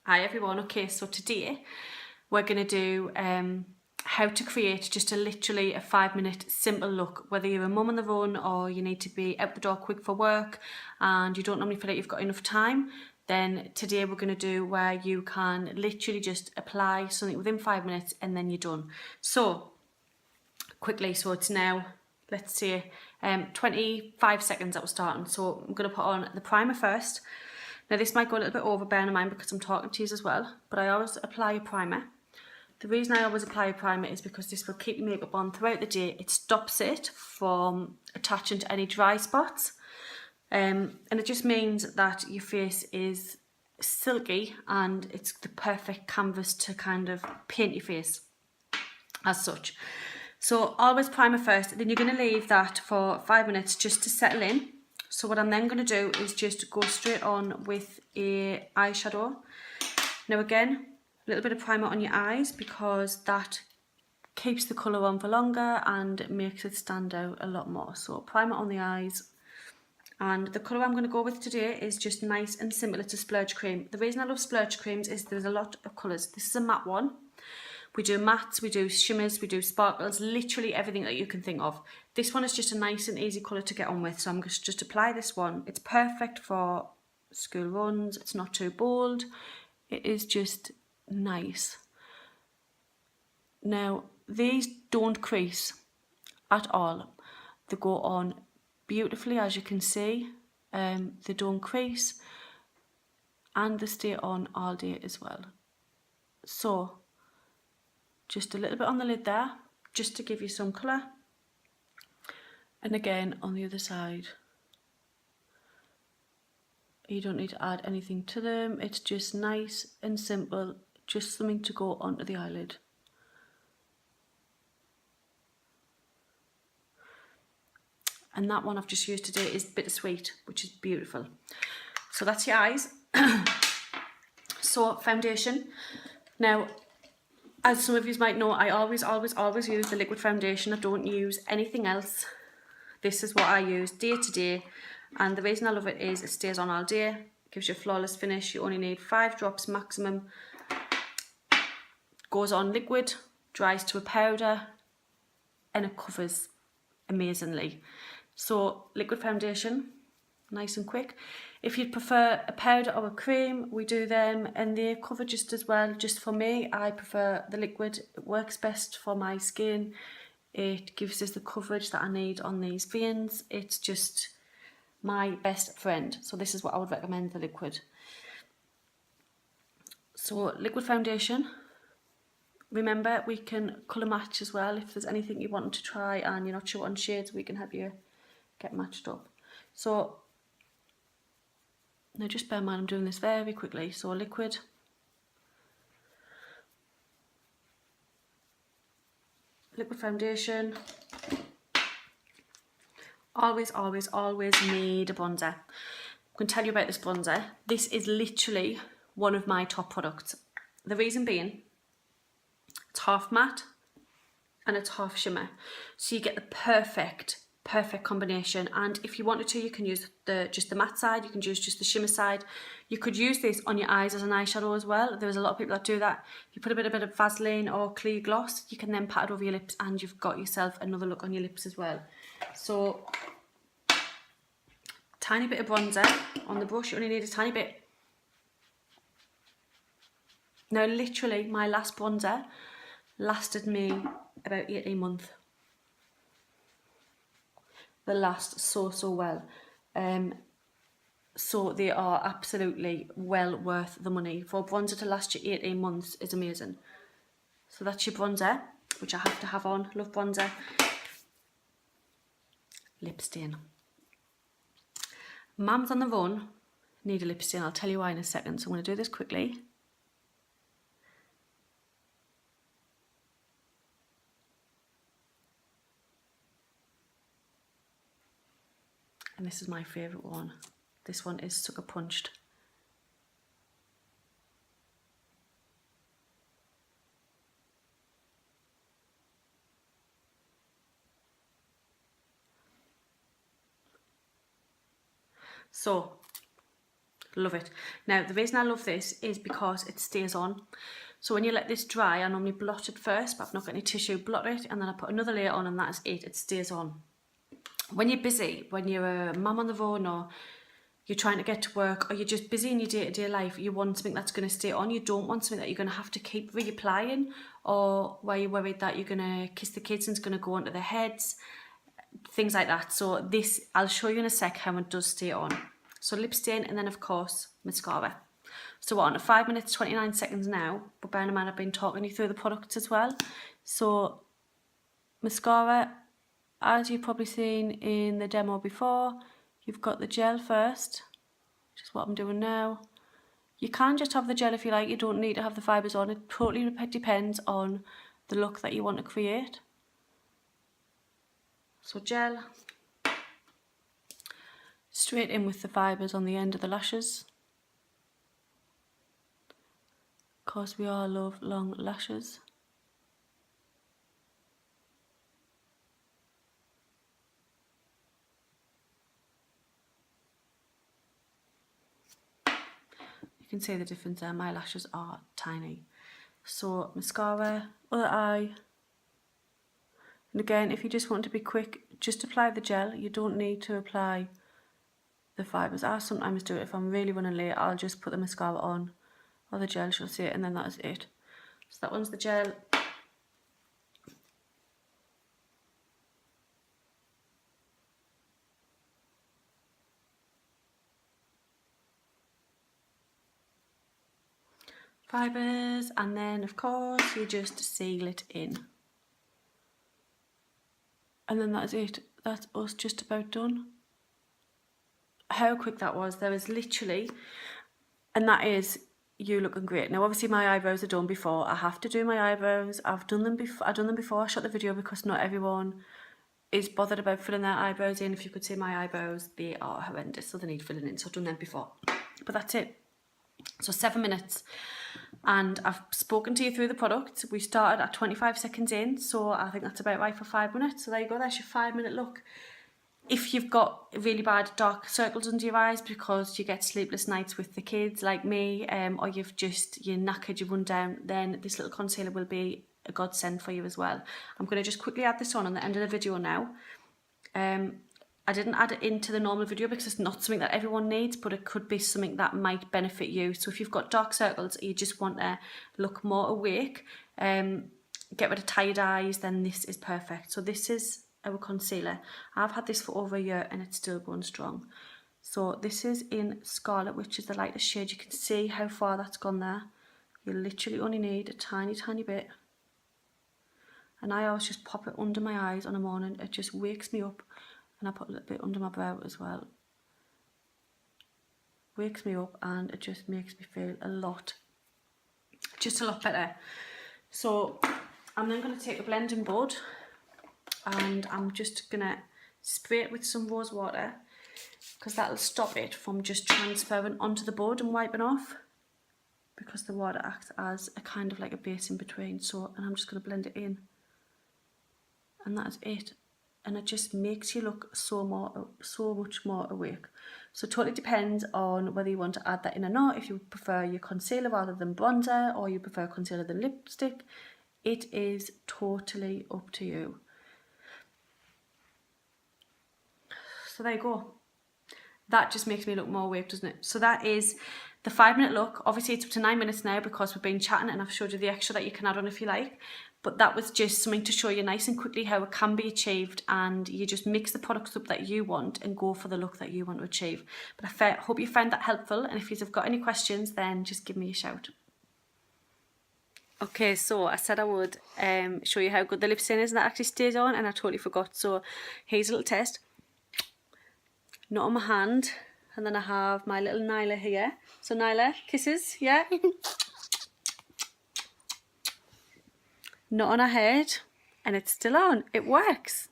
Hi everyone. Okay, so today we're going to do how to create just literally a 5-minute simple look, whether you're a mum on the run or you need to be out the door quick for work and you don't normally feel like you've got enough time. Then today we're going to do where you can literally just apply something within 5 minutes and then you're done. So quickly, so it's now, let's say 25 seconds that we're starting. So I'm going to put on the primer first. Now this might go a little bit over, bearing in mind because I'm talking to you as well, but I always apply a primer. The reason I always apply a primer is because this will keep your makeup on throughout the day. It stops it from attaching to any dry spots, and it just means that your face is silky and it's the perfect canvas to kind of paint your face as such. So always primer first, then you're going to leave that for 5 minutes just to settle in. So what I'm then going to do is just go straight on with a eyeshadow. Now again, a little bit of primer on your eyes because that keeps the colour on for longer and makes it stand out a lot more. So primer on the eyes. And the colour I'm going to go with today is just nice and simple. It's a splurge cream. The reason I love splurge creams is there's a lot of colours. This is a matte one. We do mattes, we do shimmers, we do sparkles, literally everything that you can think of. This one is just a nice and easy colour to get on with, so I'm going to just apply this one. It's perfect for school runs, it's not too bold, it is just nice. Now, these don't crease at all. They go on beautifully, as you can see. They don't crease and they stay on all day as well. So, just a little bit on the lid there, just to give you some colour. And again, on the other side. You don't need to add anything to them. It's just nice and simple, just something to go onto the eyelid. And that one I've just used today is Bittersweet, which is beautiful. So that's your eyes. So foundation. Now, as some of you might know, I always use the liquid foundation. I don't use anything else. This is what I use day to day. And the reason I love it is it stays on all day. It gives you a flawless finish. You only need 5 drops maximum. Goes on liquid, dries to a powder, and it covers amazingly. So liquid foundation, nice and quick. If you'd prefer a powder or a cream, we do them and they cover just as well. Just for me, I prefer the liquid. It works best for my skin. It gives us the coverage that I need on these veins. It's just my best friend. So this is what I would recommend, the liquid. So liquid foundation. Remember, we can colour match as well. If there's anything you want to try and you're not sure on shades, we can help you get matched up. So now just bear in mind I'm doing this very quickly. So liquid, foundation. Always need a bronzer. I'm going to tell you about this bronzer. This is literally one of my top products. The reason being, it's half matte and it's half shimmer. So you get the perfect combination. And if you wanted to, you can use just the matte side, you can use just the shimmer side. You could use this on your eyes as an eyeshadow as well. There's a lot of people that do that. If you put a bit of Vaseline or clear gloss, you can then pat it over your lips and you've got yourself another look on your lips as well. So tiny bit of bronzer on the brush, you only need a tiny bit. Now literally my last bronzer lasted me about 18 months. They last so well. So they are absolutely well worth the money. For a bronzer to last you 18 months is amazing. So that's your bronzer, which I have to have on. Love bronzer. Lip stain. Mums on the run need a lip stain. I'll tell you why in a second. So I'm going to do this quickly. And this is my favourite one. This one is Sucker Punched. So Love it. Now, the reason I love this is because it stays on. So when you let this dry, I normally blot it first, but I've not got any tissue, blot it, and then I put another layer on, and that is it. It stays on. When you're busy, when you're a mum on the phone, or you're trying to get to work, or you're just busy in your day-to-day life, you want something that's going to stay on. You don't want something that you're going to have to keep reapplying, or where you're worried that you're going to kiss the kids and it's going to go onto their heads, things like that. So this, I'll show you in a sec how it does stay on. So lip stain, and then of course mascara. So we're on at 5 minutes 29 seconds now, but bear in mind I've been talking you through the products as well. So mascara, as you've probably seen in the demo before, you've got the gel first, which is what I'm doing now. You can just have the gel if you like, you don't need to have the fibres on. It totally depends on the look that you want to create. So gel, straight in with the fibres on the end of the lashes. Of course we all love long lashes. You can see the difference there, my lashes are tiny. So mascara, other eye. And again, if you just want to be quick, just apply the gel. You don't need to apply the fibres. I sometimes do it if I'm really running late, I'll just put the mascara on, or the gel, she'll see it, and then that is it. So that one's the gel. Fibres, and then of course you just seal it in. And then that's it. That's us just about done. How quick that was. There was literally, and that is you looking great. Now obviously my eyebrows are done before. I have to do my eyebrows. I've done them before I shot the video, because not everyone is bothered about filling their eyebrows in. If you could see my eyebrows, they are horrendous, so they need filling in. So I've done them before. But that's it. So 7 minutes. And I've spoken to you through the product. We started at 25 seconds in, so I think that's about right for 5 minutes. So there you go, that's your 5 minute look. If you've got really bad dark circles under your eyes because you get sleepless nights with the kids like me, or you're knackered, you run down, then this little concealer will be a godsend for you as well. I'm going to just quickly add this on the end of the video now. I didn't add it into the normal video because it's not something that everyone needs, but it could be something that might benefit you. So if you've got dark circles, you just want to look more awake, get rid of tired eyes, then this is perfect. So this is our concealer. I've had this for over a year and it's still going strong. So this is in Scarlet, which is the lightest shade. You can see how far that's gone there. You literally only need a tiny, tiny bit. And I always just pop it under my eyes on a morning. It just wakes me up. And I put a little bit under my brow as well. Wakes me up and it just makes me feel a lot better. So I'm then going to take a blending board and I'm just going to spray it with some rose water, because that'll stop it from just transferring onto the board and wiping off, because the water acts as a kind of like a base in between. So, and I'm just going to blend it in, and that's it. And it just makes you look so much more awake. So it totally depends on whether you want to add that in or not. If you prefer your concealer rather than bronzer, or you prefer concealer than lipstick, it is totally up to you. So there you go. That just makes me look more awake, doesn't it? So that is the 5 minute look. Obviously it's up to 9 minutes now because we've been chatting and I've showed you the extra that you can add on if you like. But that was just something to show you nice and quickly how it can be achieved, and you just mix the products up that you want and go for the look that you want to achieve. But I hope you found that helpful, and if you've got any questions, then just give me a shout. Okay, so I said I would show you how good the lip stain is, and that actually stays on, and I totally forgot. So here's a little test. Not on my hand, and then I have my little Nyla here. So Nyla, kisses, yeah? Not on her head, and it's still on. It works.